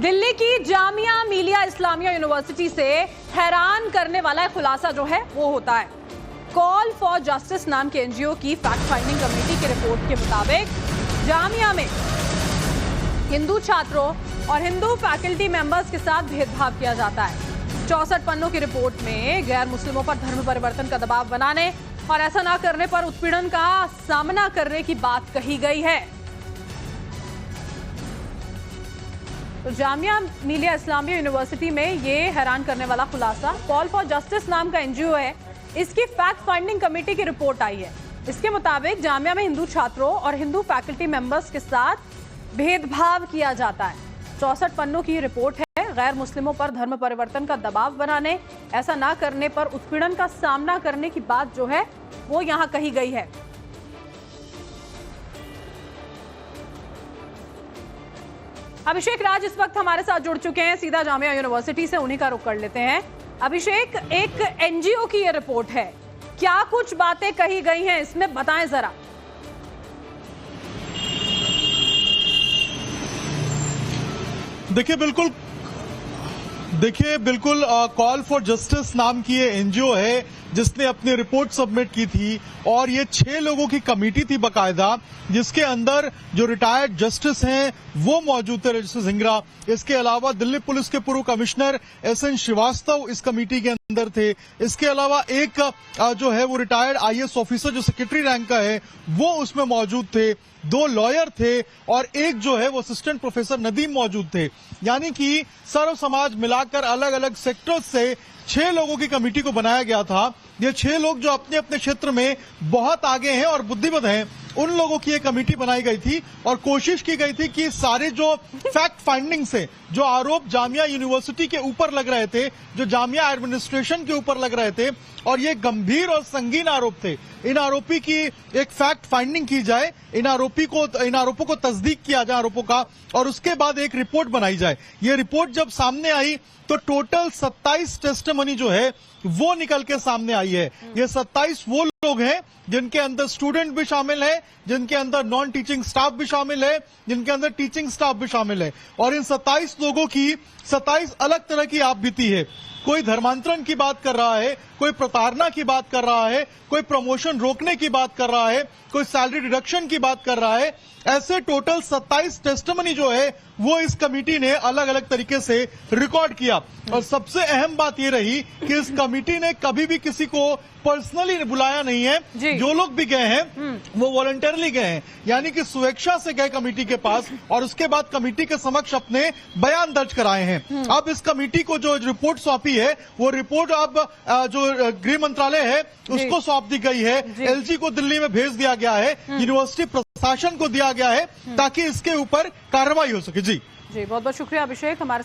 दिल्ली की जामिया मिलिया इस्लामिया यूनिवर्सिटी से हैरान करने वाला खुलासा जो है वो होता है। कॉल फॉर जस्टिस नाम के एनजीओ की फैक्ट फाइंडिंग कमेटी की रिपोर्ट के मुताबिक जामिया में हिंदू छात्रों और हिंदू फैकल्टी मेंबर्स के साथ भेदभाव किया जाता है। 64 पन्नों की रिपोर्ट में गैर मुस्लिमों पर धर्म परिवर्तन का दबाव बनाने और ऐसा ना करने पर उत्पीड़न का सामना करने की बात कही गई है। तो जामिया मिलिया इस्लामिया यूनिवर्सिटी में ये हैरान करने वाला खुलासा, कॉल फॉर जस्टिस नाम का एनजीओ है, इसकी फैक्ट फाइंडिंग कमेटी की रिपोर्ट आई है। इसके मुताबिक जामिया में हिंदू छात्रों और हिंदू फैकल्टी मेंबर्स के साथ भेदभाव किया जाता है। 64 पन्नों की रिपोर्ट है। गैर मुस्लिमों पर धर्म परिवर्तन का दबाव बनाने, ऐसा ना करने पर उत्पीड़न का सामना करने की बात जो है वो यहां कही गई है। अभिषेक राज इस वक्त हमारे साथ जुड़ चुके हैं, सीधा जामिया यूनिवर्सिटी से उन्हीं का रुख कर लेते हैं। अभिषेक, एक एनजीओ की ये रिपोर्ट है, क्या कुछ बातें कही गई हैं इसमें, बताएं जरा। देखिए बिल्कुल कॉल फॉर जस्टिस नाम की ये एनजीओ है जिसने अपनी रिपोर्ट सबमिट की थी और ये 6 लोगों की कमेटी थी बकायदा, जिसके अंदर जो रिटायर्ड जस्टिस हैं वो मौजूद थे, रजिस्टर सिंगरा। इसके अलावा दिल्ली पुलिस के पूर्व कमिश्नर SN श्रीवास्तव इस कमेटी के अंदर थे। इसके अलावा एक जो है वो रिटायर्ड IAS ऑफिसर जो सेक्रेटरी रैंक का है वो उसमें मौजूद थे। 2 लॉयर थे और एक जो है वो असिस्टेंट प्रोफेसर नदीम मौजूद थे। यानी कि सर्व समाज मिलाकर अलग अलग सेक्टर्स से 6 लोगों की कमेटी को बनाया गया था। ये 6 लोग जो अपने अपने क्षेत्र में बहुत आगे हैं और बुद्धिमत हैं, उन लोगों की एक कमेटी बनाई गई थी और कोशिश की गई थी कि सारे जो फैक्ट फाइंडिंग से जो आरोप जामिया यूनिवर्सिटी के ऊपर लग रहे थे, जो जामिया एडमिनिस्ट्रेशन के ऊपर लग रहे थे और ये गंभीर और संगीन आरोप थे, इन आरोपी की एक फैक्ट फाइंडिंग की जाए, इन आरोपों को तस्दीक किया जाए आरोपों का, और उसके बाद एक रिपोर्ट बनाई जाए। ये रिपोर्ट जब सामने आई तो टोटल 27 टेस्टिमनी जो है वो निकल के सामने आई है। ये 27 वो लोग हैं जिनके अंदर स्टूडेंट भी शामिल है, जिनके अंदर नॉन टीचिंग स्टाफ भी शामिल है, जिनके अंदर टीचिंग स्टाफ भी शामिल है, और इन 27 लोगों की 27 अलग तरह की आप बीती है। कोई धर्मांतरण की बात कर रहा है, कोई प्रताड़ना की बात कर रहा है, कोई प्रमोशन रोकने की बात कर रहा है, कोई सैलरी रिडक्शन की बात कर रहा है। ऐसे टोटल 27 टेस्टिमनी जो है वो इस कमेटी ने अलग अलग तरीके से रिकॉर्ड किया। और सबसे अहम बात ये रही कि इस कमेटी ने कभी भी किसी को पर्सनली बुलाया नहीं है। जो लोग भी गए हैं वो वॉलंटियरली गए हैं, यानी कि स्वेच्छा से गए कमेटी के पास और उसके बाद कमेटी के समक्ष अपने बयान दर्ज कराए हैं। अब इस कमेटी को जो रिपोर्ट सौंपी है वो रिपोर्ट अब जो गृह मंत्रालय है उसको सौंप दी गई है, LG को दिल्ली में भेज दिया गया है, यूनिवर्सिटी प्रशासन को दिया गया है ताकि इसके ऊपर कार्रवाई हो सके। जी बहुत बहुत शुक्रिया अभिषेक हमारे